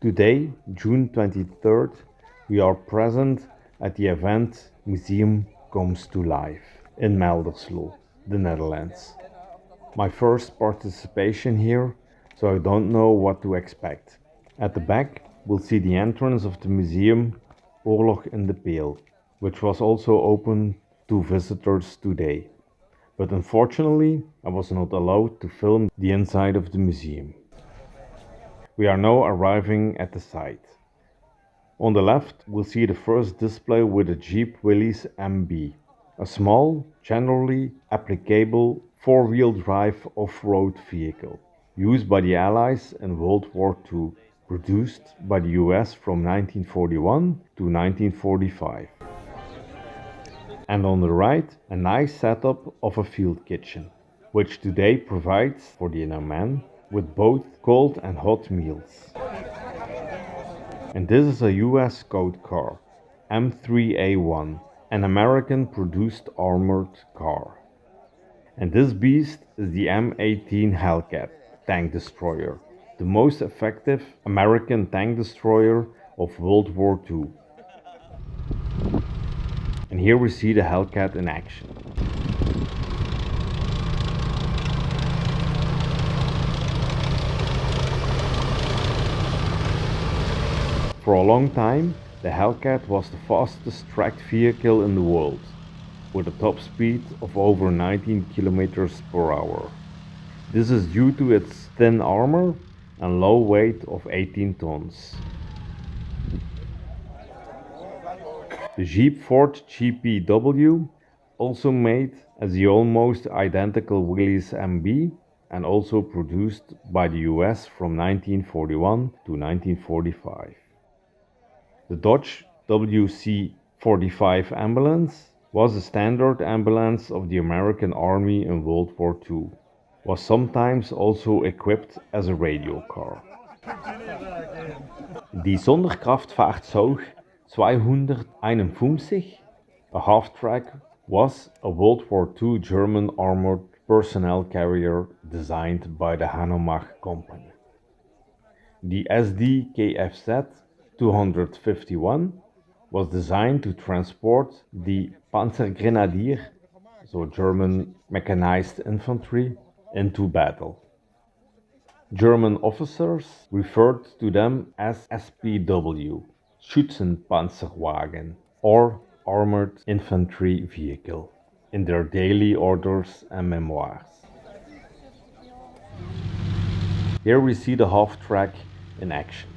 Today, June 23rd, we are present at the event Museum Comes to Life in Melderslo, the Netherlands. My first participation here, so I don't know what to expect. At the back, we'll see the entrance of the museum Oorlog in de Peel, which was also open to visitors today. But unfortunately, I was not allowed to film the inside of the museum. We are now arriving at the site. On the left, we'll see the first display with a Jeep Willys MB, a small, generally applicable four-wheel drive off-road vehicle used by the Allies in World War II, produced by the US from 1941 to 1945. And on the right, a nice setup of a field kitchen, which today provides for the inner man with both cold and hot meals. And this is a US Scoutcar M3A1, an American produced armored car. And this beast is the M18 Hellcat tank destroyer, the most effective American tank destroyer of World War II. And here we see the Hellcat in action. For a long time, the Hellcat was the fastest tracked vehicle in the world, with a top speed of over 19 km per hour. This is due to its thin armor and low weight of 18 tons. The Jeep Ford GPW, also made as the almost identical Willys MB and also produced by the US from 1941 to 1945. The Dodge WC55 ambulance was a standard ambulance of the American Army in World War II, was sometimes also equipped as a radio car. Die Sonderkraftfahrzeug 251, a half-track, was a World War II German armored personnel carrier designed by the Hanomag Company. The Sd.Kfz 251 was designed to transport the Panzergrenadier, so German mechanized infantry, into battle. German officers referred to them as SPW, Schützenpanzerwagen, or Armored Infantry Vehicle, in their daily orders and memoirs. Here we see the half-track in action.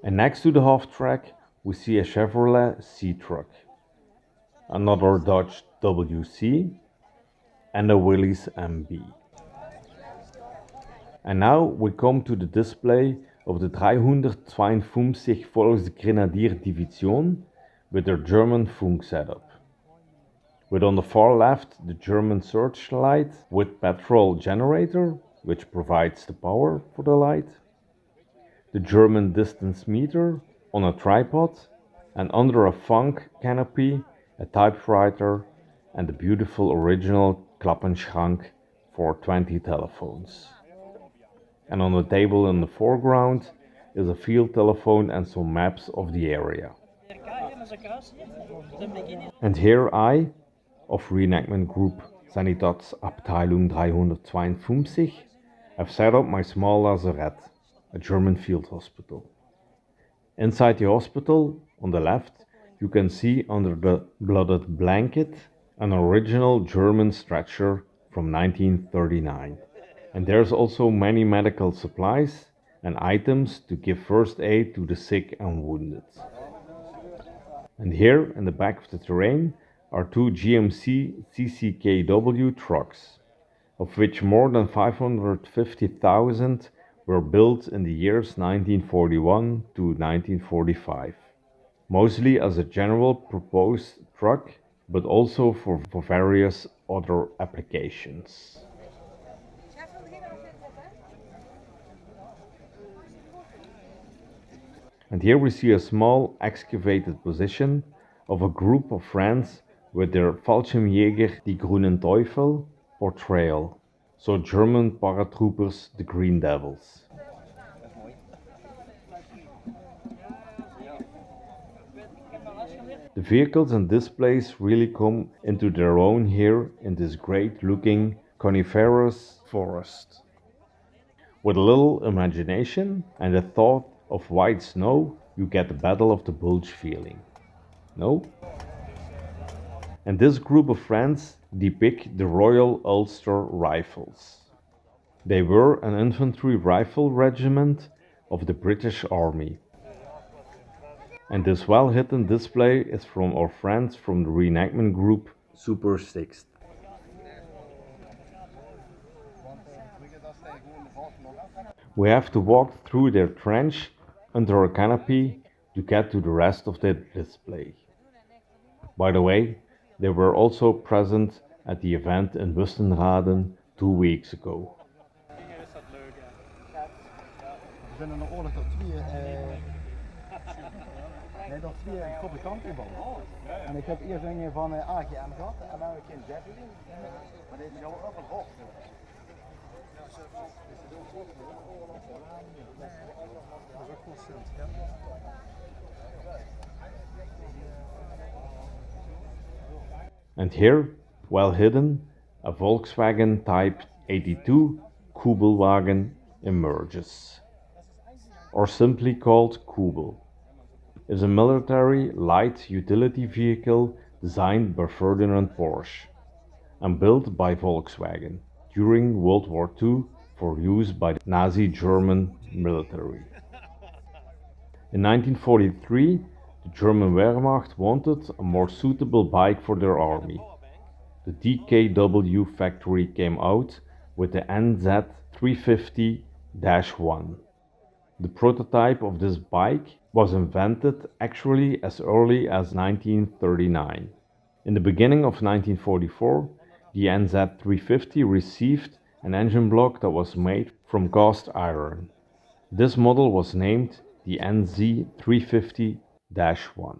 And next to the half-track, we see a Chevrolet C-Truck, another Dodge WC, and a Willys MB. And now we come to the display of the 352 Volksgrenadier Division with their German Funk setup. With on the far left the German searchlight with petrol generator, which provides the power for the light, the German distance meter on a tripod, and under a Funk canopy, a typewriter, and the beautiful original Klappenschrank for 20 telephones. And on the table in the foreground is a field telephone and some maps of the area. And here I, of Reenactment Group Sanitäts abteilung 352, have set up my small Lazarett, a German field hospital. Inside the hospital, on the left, you can see under the blooded blanket an original German stretcher from 1939. And there's also many medical supplies and items to give first aid to the sick and wounded. And here in the back of the terrain are two GMC CCKW trucks, of which more than 550,000 were built in the years 1941 to 1945, mostly as a general purpose truck, but also for various other applications. And here we see a small excavated position of a group of friends with their Fallschirmjäger, die Grünen Taufel, or trail, so German paratroopers, the Green Devils. The vehicles and displays really come into their own here in this great looking coniferous forest. With a little imagination and a thought of white snow, you get the Battle of the Bulge feeling. No? And this group of friends depict the Royal Ulster Rifles. They were an infantry rifle regiment of the British Army. And this well-hidden display is from our friends from the reenactment group Super 6th. We have to walk through their trench under a canopy to get to the rest of the display. By the way, they were also present at the event in Wustenraden 2 weeks ago. Nee, dat is weer een fabrikant inbouwen. En ik heb eerst een van AGM gehad, American Javelin, maar dit is jou ook een hoog. And here, well hidden, a Volkswagen Type 82 Kübelwagen emerges, or simply called Kübel. Is a military light utility vehicle designed by Ferdinand Porsche and built by Volkswagen during World War II for use by the Nazi German military. In 1943, the German Wehrmacht wanted a more suitable bike for their army. The DKW factory came out with the NZ350-1. The prototype of this bike was invented actually as early as 1939. In the beginning of 1944, the NZ350 received an engine block that was made from cast iron. This model was named the NZ350-1.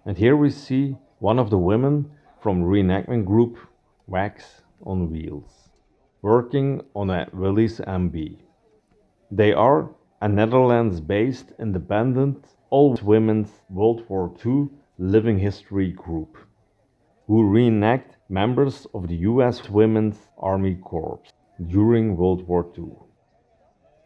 And here we see one of the women from reenactment group WACs on wheels, working on a Willys MB. They are a Netherlands-based independent all-women's World War II living history group, who reenact members of the US Women's Army Corps during World War II.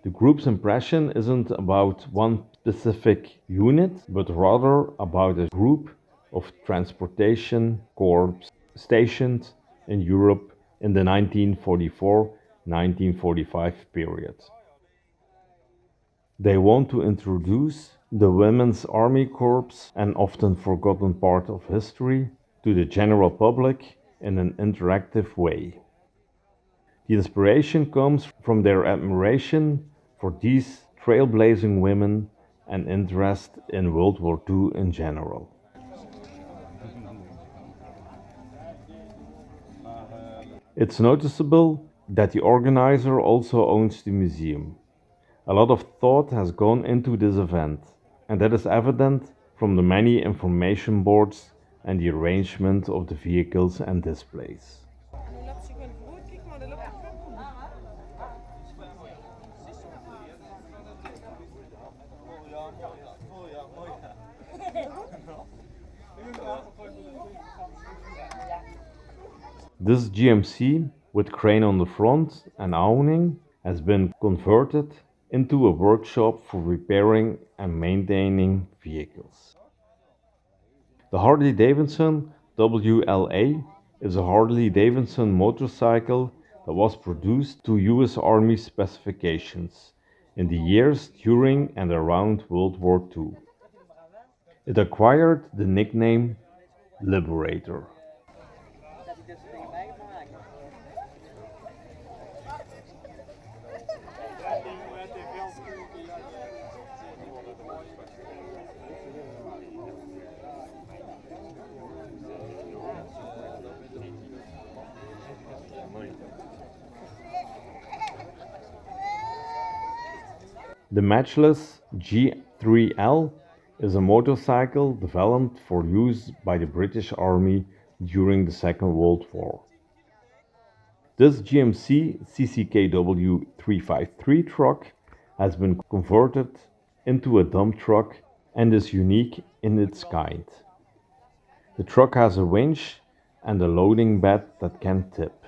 The group's impression isn't about one specific unit, but rather about a group of transportation corps stationed in Europe in the 1944-1945 period. They want to introduce the Women's Army Corps, an often forgotten part of history, to the general public in an interactive way. The inspiration comes from their admiration for these trailblazing women and interest in World War II in general. It's noticeable that the organizer also owns the museum. A lot of thought has gone into this event, and that is evident from the many information boards and the arrangement of the vehicles and displays. This GMC with crane on the front and awning, has been converted into a workshop for repairing and maintaining vehicles. The Harley-Davidson WLA is a Harley-Davidson motorcycle that was produced to US Army specifications in the years during and around World War II. It acquired the nickname Liberator. The Matchless G3 is a motorcycle developed for use by the British Army during the Second World War. This GMC CCKW 353 truck has been converted into a dump truck and is unique in its kind. The truck has a winch and a loading bed that can tip.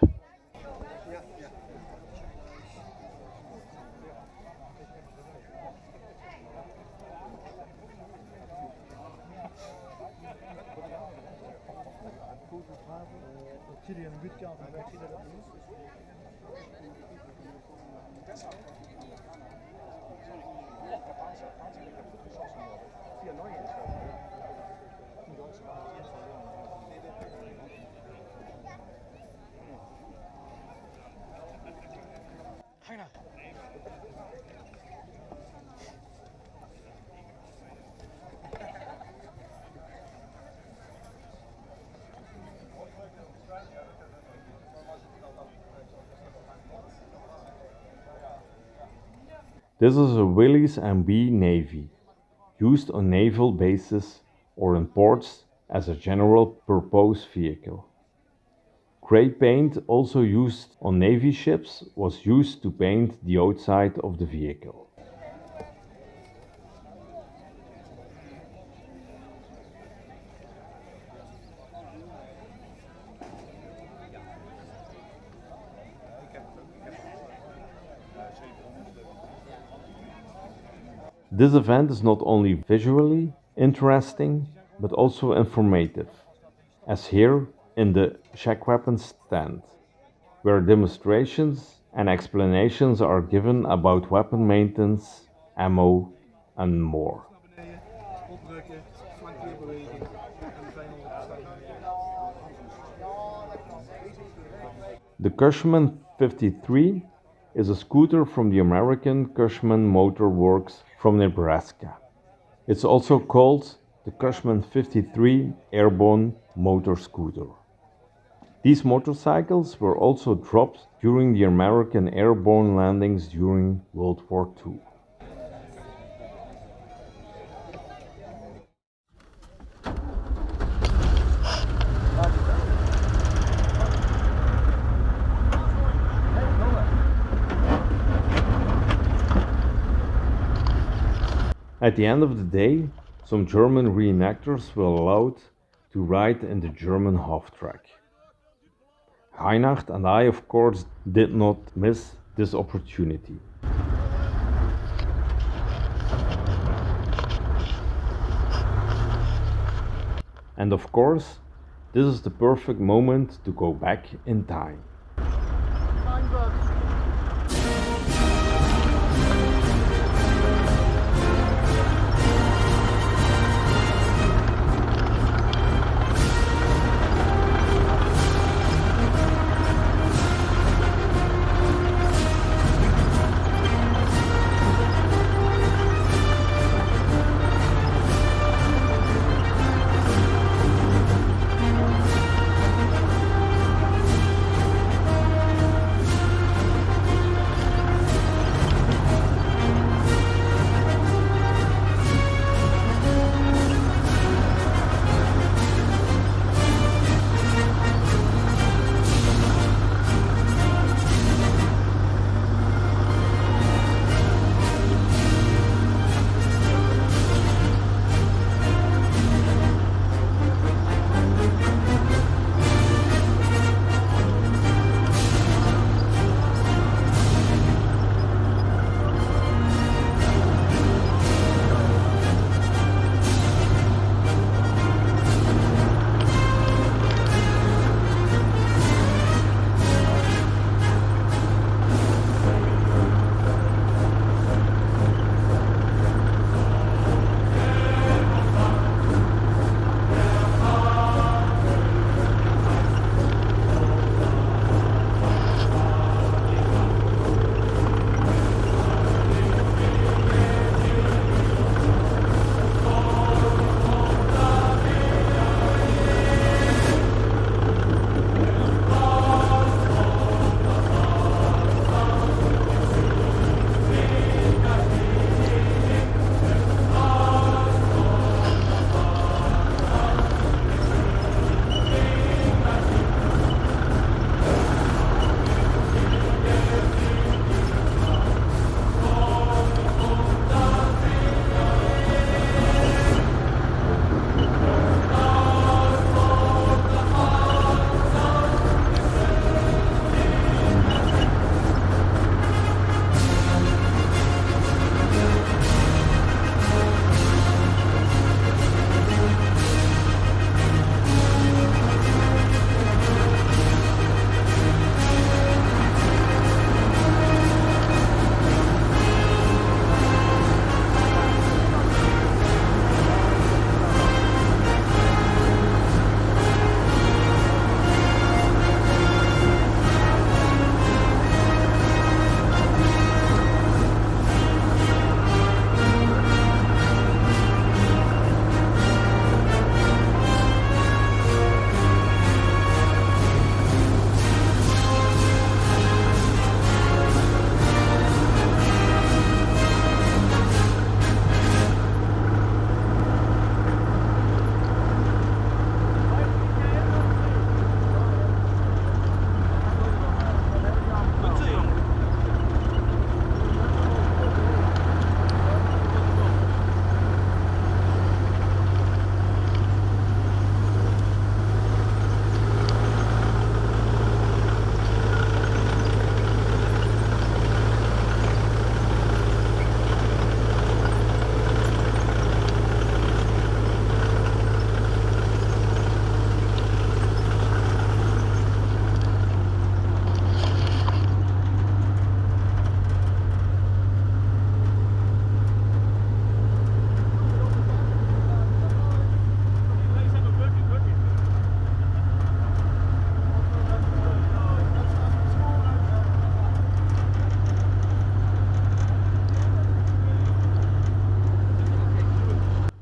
This is a Willys MB Navy, used on naval bases or in ports as a general purpose vehicle. Grey paint, also used on Navy ships, was used to paint the outside of the vehicle. This event is not only visually interesting, but also informative, as here in the check weapons stand, where demonstrations and explanations are given about weapon maintenance, ammo, and more. The Cushman 53 is a scooter from the American Cushman Motor Works from Nebraska. It's also called the Cushman 53 Airborne Motor Scooter. These motorcycles were also dropped during the American airborne landings during World War II. At the end of the day, some German reenactors were allowed to ride in the German Halftrack. Reinhard and I, of course, did not miss this opportunity. And of course, this is the perfect moment to go back in time.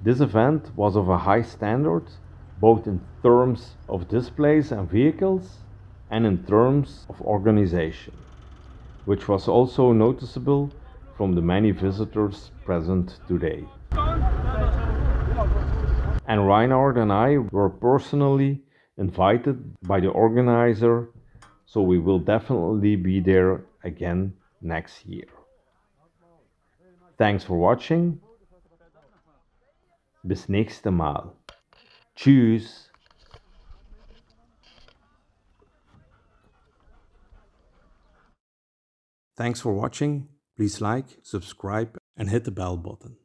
This event was of a high standard, both in terms of displays and vehicles, and in terms of organization, which was also noticeable from the many visitors present today. And Reinhard and I were personally invited by the organizer, so we will definitely be there again next year. Thanks for watching. Bis nächste Mal. Tschüss. Thanks for watching. Please like, subscribe, and hit the bell button.